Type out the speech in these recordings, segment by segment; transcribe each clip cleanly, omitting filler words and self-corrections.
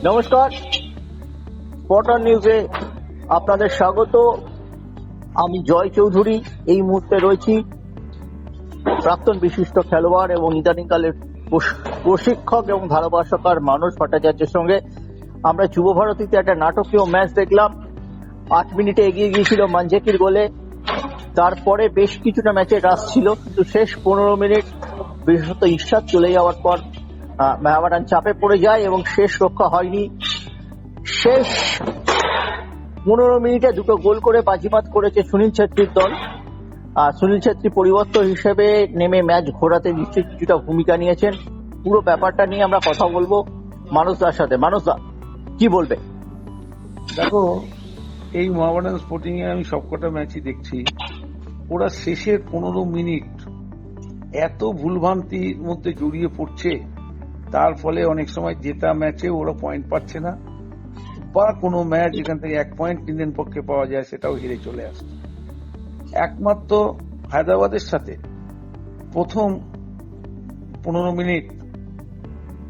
নমস্কার, স্পটার নিউজে আপনাদের স্বাগত। আমি জয় চৌধুরী। এই মুহূর্তে রয়েছি প্রাক্তন বিশিষ্ট খেলোয়াড় এবং ইদানিংকালের প্রশিক্ষক এবং ধারাভাষ্যকার মানস ভট্টাচার্যের সঙ্গে। আমরা যুব ভারতীতে একটা নাটকীয় ম্যাচ দেখলাম। 8 মিনিটে এগিয়ে গিয়েছিল মানজেকির গোলে। তারপরে বেশ কিছুটা ম্যাচের রাশ ছিল, কিন্তু শেষ 15 মিনিট বিশেষত ইরশাদ চলে যাওয়ার পর মেহমাটান চাপে পড়ে যায় এবং শেষ রক্ষা হয়নি। শেষ 15 মিনিটে দুটো গোল করে বাজিমাত করেছে সুনীল ছেত্রীর দল। সুনীল ছেত্রী পরিবর্তন হিসেবে নেমে ম্যাচ ঘোরাতে নিশ্চয়ই কিছুটা ভূমিকা নিয়েছেন। পুরো ব্যাপারটা নিয়ে আমরা কথা বলবো মানসদার সাথে। মানসদা, কি বলবে? দেখো, এই মোহামেডান স্পোর্টিং এ আমি সবকটা ম্যাচই দেখছি। ওরা শেষের 15 মিনিট এত ভুলভ্রান্তির মধ্যে জড়িয়ে পড়ছে, তার ফলে অনেক সময় জেতা ম্যাচে ওরা পয়েন্ট পাচ্ছে না, বা কোনো ম্যাচ যেখান থেকে 1 পয়েন্ট ইন্ডিয়ান পক্ষে পাওয়া যায় সেটাও হেরে চলে আসছে। একমাত্র হায়দ্রাবাদের সাথে প্রথম 15 মিনিট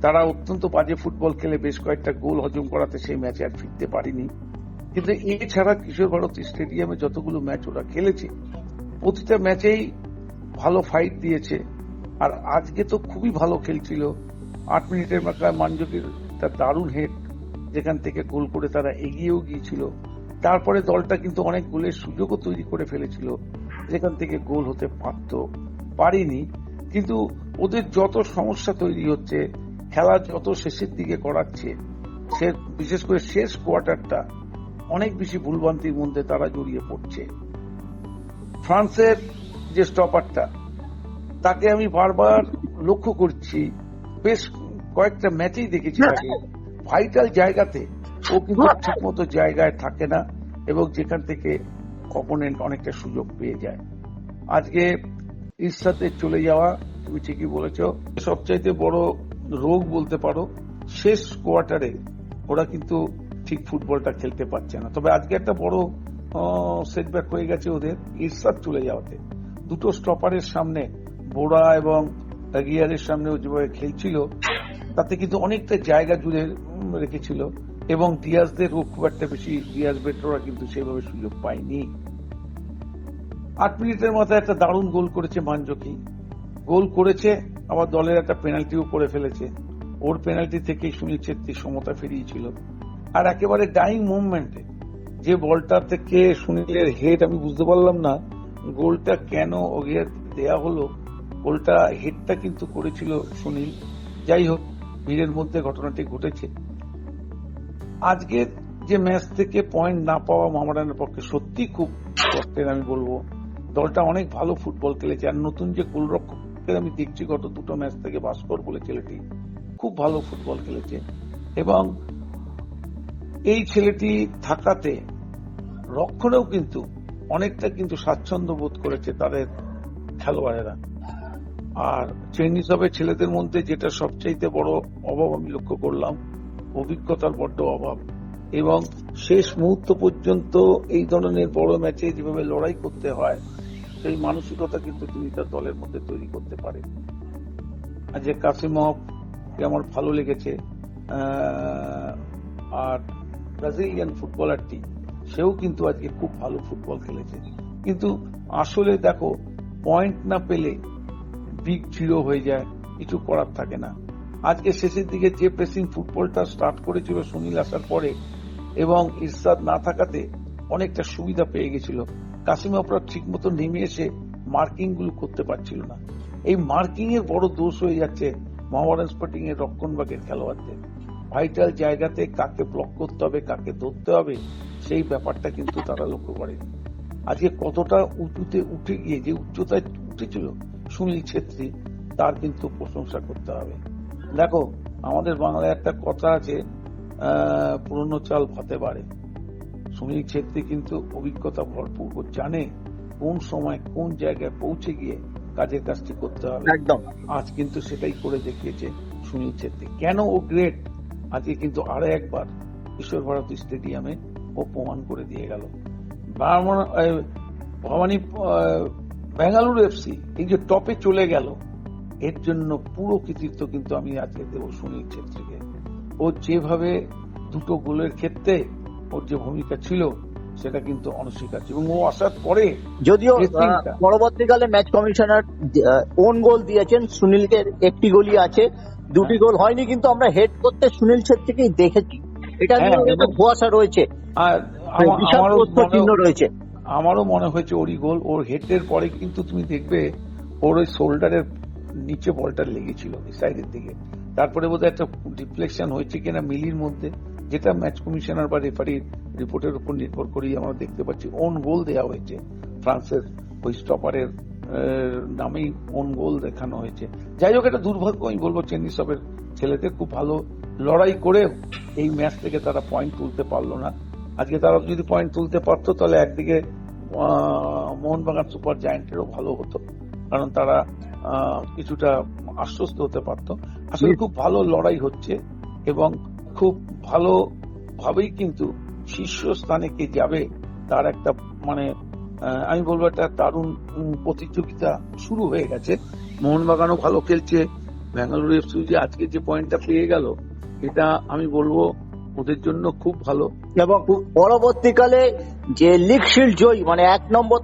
তারা অত্যন্ত বাজে ফুটবল খেলে বেশ কয়েকটা গোল হজম করাতে সেই ম্যাচে আর ফিরতে পারেনি। কিন্তু এছাড়া কিশোর ভারতী স্টেডিয়ামে যতগুলো ম্যাচ ওরা খেলেছে, প্রতিটা ম্যাচেই ভালো ফাইট দিয়েছে। আর আজকে তো খুবই ভালো খেলছিল। 8 মিনিটের মাথায় মানজকির তার দারুণ হেড, যেখান থেকে গোল করে তারা এগিয়েও গিয়েছিল। তারপরে দলটা কিন্তু অনেক গোলের সুযোগও তৈরি করে ফেলেছিল, যেখান থেকে গোল হতে পারেনি। কিন্তু ওদের যত সমস্যা তৈরি হচ্ছে, খেলা যত শেষের দিকে করাচ্ছে, বিশেষ করে শেষ কোয়ার্টারটা অনেক বেশি ভুলভ্রান্তির মধ্যে তারা জড়িয়ে পড়ছে। ফ্রান্সের যে স্টপারটা, তাকে আমি বারবার লক্ষ্য করছি, বেশ কয়েকটা ম্যাচেই দেখেছি তাকে ভাইটাল জায়গাতে ও কিন্তু ঠিক মতো জায়গায় থাকে না, এবং যেখান থেকে অপোনেন্ট অনেকটা সুযোগ পেয়ে যায়। আজকে ইরশাদের চলে যাওয়া, তুমি ঠিকই বলেছ, সবচাইতে বড় রোগ বলতে পারো। শেষ কোয়ার্টারে ওরা কিন্তু ঠিক ফুটবলটা খেলতে পারছে না। তবে আজকে একটা বড় সেটব্যাক হয়ে গেছে ওদের ইরশাদ চলে যাওয়াতে। দুটো স্টপারের সামনে, বোরা এবং গিয়ারের সামনে যেভাবে খেলছিল, তাতে কিন্তু অনেকটা জায়গা জুড়ে রেখেছিল, এবং ডিয়াজদের খুব একটা বেশি, ডিয়াজ বেট্রোরা কিন্তু সেভাবে সুযোগ পায়নি। 8 মিনিটের মাথায় একটা দারুণ গোল করেছে মানজকি। গোল করেছে, আবার দলের একটা পেনাল্টিও করে ফেলেছে। ওর পেনাল্টি থেকেই সুনীল ছেত্রী সমতা ফিরিয়েছিল। আর একেবারে ডাইং মুভমেন্টে যে বলটা থেকে সুনীলের হেড, আমি বুঝতে পারলাম না গোলটা কেন ওকে দেয়া হলো। গোলটা হেডটা কিন্তু করেছিল সুনীল। যাই হোক, ভিড়ের মধ্যে ঘটনাটি ঘটেছে। আজকের যে ম্যাচ থেকে পয়েন্ট না পাওয়া মোহামেডানের পক্ষে সত্যি খুব কষ্টের। আমি বলবো দলটা অনেক ভালো ফুটবল খেলেছে। আর নতুন যে গোলরক্ষকের আমি দেখছি গত দুটো ম্যাচ থেকে, ভাস্কর বলে ছেলেটি খুব ভালো ফুটবল খেলেছে, এবং এই ছেলেটি থাকাতে রক্ষণেও কিন্তু অনেকটা কিন্তু স্বাচ্ছন্দ্য বোধ করেছে তাদের খেলোয়াড়েরা। আর চাইনিজ হবে ছেলেদের মধ্যে যেটা সবচাইতে বড় অভাব আমি লক্ষ্য করলাম, অভিজ্ঞতার বড্ড অভাব। এবং শেষ মুহূর্ত পর্যন্ত এই ধরনের বড় ম্যাচে যেভাবে লড়াই করতে হয়, সেই মানসিকতা কিন্তু তিনি তার দলের মধ্যে তৈরি করতে পারেন। আজকে কাসিমভকে আমার ভালো লেগেছে। আর ব্রাজিলিয়ান ফুটবলারটি, সেও কিন্তু আজকে খুব ভালো ফুটবল খেলেছে। কিন্তু আসলে দেখো, পয়েন্ট না পেলে বিগ জিরো হয়ে যায়, কিছু করার থাকে না। আজকে শেষের দিকে যে প্রেসিং ফুটবলটা স্টার্ট করেছিল সুনীল আসার পরে, এবং ইরশাদ না থাকাতে অনেকটা সুবিধা পেয়ে গেছিল। কাসিমভরা ঠিক মতো নেমে এসে মার্কিং গুলো করতে পারছিল না। এই মার্কিং এর বড় দোষ হয়ে যাচ্ছে মোহামেডান স্পোর্টিং এর রক্ষণভাগের খেলোয়াড়দের। ভাইটাল জায়গাতে কাকে ব্লক করতে হবে, কাকে ধরতে হবে, সেই ব্যাপারটা কিন্তু তারা লক্ষ্য করেনি। আজকে কতটা উঁচুতে উঠে গিয়ে, যে উচ্চতায় উঠেছিল সুনীল ছেত্রী, তার কিন্তু প্রশংসা করতে হবে। দেখো, আমাদের বাংলায় একটা কথা আছে, পুরনো চাল ভাতে বাড়ে। সুনীল ছেত্রী কিন্তু অভিজ্ঞতা ভরপুর, জানে কোন সময় কোন জায়গায় পৌঁছে গিয়ে কাজের কাজটি করতে হবে। একদম। আজ কিন্তু সেটাই করে দেখিয়েছে সুনীল ছেত্রী। কেন ও গ্রেট, আজকে কিন্তু আরো একবার কিশোর ভারতী স্টেডিয়ামে ও প্রমাণ করে দিয়ে গেল। ভবানী বেঙ্গালুরু এফসি এই যে টপে চলে গেল, এর জন্য পুরো কৃতিত্ব কিন্তু আমি আজকে দেব সুনীল ছেত্রীকে। ওর যেভাবে দুটো গোলের ক্ষেত্রে ওর যে ভূমিকা ছিল সেটা কিন্তু অনস্বীকার্য, এবং ও আসার পরে যদিও dressing-টা। পরবর্তীকালে ম্যাচ কমিশনার ওন গোল দিয়েছেন, সুনীলকে একটি গোলই আছে, দুটি গোল হয়নি, কিন্তু আমরা হেড করতে সুনীল ছেত্রীকেই দেখেছি, এটা নিয়ে হ্যাঁ, একটা ধোঁয়াশা রয়েছে, আর বিশাল আমারও প্রশ্ন চিহ্ন রয়েছে। আমারও মনে হয়েছে ওরই গোল। ওর হেডের পরে কিন্তু তুমি দেখবে ওর ওই শোল্ডারের নিচে বলটা লেগেছিল সাইডের দিকে, তারপরে বোধহয় একটা ডিফ্লেকশন হয়েছে কিনা মিলির মধ্যে, যেটা ম্যাচ কমিশনার বা রেফারির রিপোর্টের উপর নির্ভর করেই আমরা দেখতে পাচ্ছি। ওন গোল দেওয়া হয়েছে, ফ্রান্সের ওই স্টপারের নামেই ওন গোল দেখানো হয়েছে। যাই হোক, এটা দুর্ভাগ্য আমি বলবো চেন্নিসবের ছেলেদের, খুব ভালো লড়াই করেও এই ম্যাচ থেকে তারা পয়েন্ট তুলতে পারলো না। আজকে তারা যদি পয়েন্ট তুলতে পারতো তাহলে একদিকে মোহনবাগান সুপার জায়ান্টেরও ভালো হতো, কারণ তারা কিছুটা আশ্বস্ত হতে পারতো। আসলে খুব ভালো লড়াই হচ্ছে এবং খুব ভালো ভাবেই কিন্তু শীর্ষস্থানে কে যাবে তার একটা মানে আমি বলবো একটা দারুণ প্রতিযোগিতা শুরু হয়ে গেছে। মোহনবাগানও ভালো খেলছে, ব্যাঙ্গালুরু এফসি যে আজকে যে পয়েন্টটা পেয়ে গেল, এটা আমি বলবো ওদের জন্য খুব ভালো। এবং পরবর্তীকালে যে লিগ শিল্ড জয়ী মানে 1 নম্বর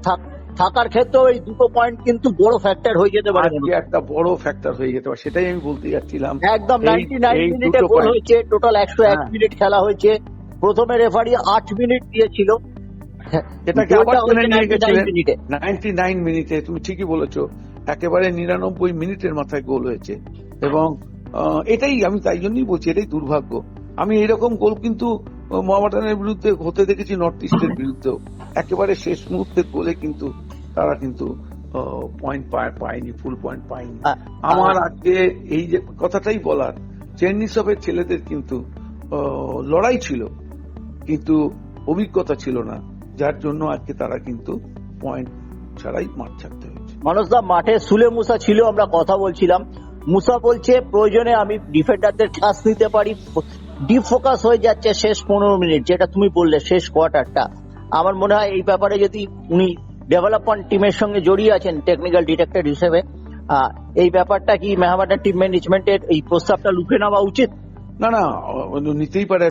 থাকার ক্ষেত্রেও এই দুটো পয়েন্ট কিন্তু বড় ফ্যাক্টর হয়ে যেতে পারে, আজকে একটা বড় ফ্যাক্টর হয়ে যেতে পারে, সেটাই আমি বলতে যাচ্ছিলাম। একদম। এই 99 মিনিটে দুটো গোল point। হয়েছে, টোটাল 101 হ্যাঁ। মিনিট খেলা হয়েছে। প্রথমে রেফারি 8 মিনিট দিয়েছিল, এটাকে আবার গোলটা টেনে হয়েছে নিয়ে 99 গেছিলেন মিনিটে। 99 মিনিটে, তুমি ঠিকই বলেছো, একেবারে 99 মিনিটের মাথায় গোল হয়েছে। এবং এটাই আমি তাই জন্যই বলছি, এটাই দুর্ভাগ্য। আমি এরকম গোল কিন্তু মোহামেডানের বিরুদ্ধে হতে দেখেছি, নর্থ ইস্টের বিরুদ্ধেও একেবারে শেষ মুহূর্তের গোলে কিন্তু তারা কিন্তু পয়েন্ট পায়নি, ফুল পয়েন্ট পায়নি। আমার আজকে এই যে কথাটাই বলার, চেন্নিসবের ছেলেদের কিন্তু লড়াই ছিল কিন্তু অভিজ্ঞতা ছিল না, যার জন্য আজকে তারা কিন্তু পয়েন্ট ছাড়াই মাঠ ছাড়তে হয়েছে। মানুষদা, মাঠে সুলে মুসা ছিল, আমরা কথা বলছিলাম, মুসা বলছে প্রয়োজনে আমি ডিফেন্ডারদের ঠাস নিতে পারি, ডিপ ফোকাস হয়ে যাচ্ছে শেষ 15 মিনিট, যেটা তুমি বললে শেষ কোয়ার্টারটা। আমার মনে হয় এই ব্যাপারে যদি উনি ডেভেলপমেন্ট টিমের সঙ্গে জড়িয়ে আছেন টেকনিক্যাল ডিরেক্টর হিসেবে, এই ব্যাপারটা কি মেহমানের টিম ম্যানেজমেন্টের এই প্রস্তাবটা লুফে নেওয়া উচিত? না, নিতেই পারে,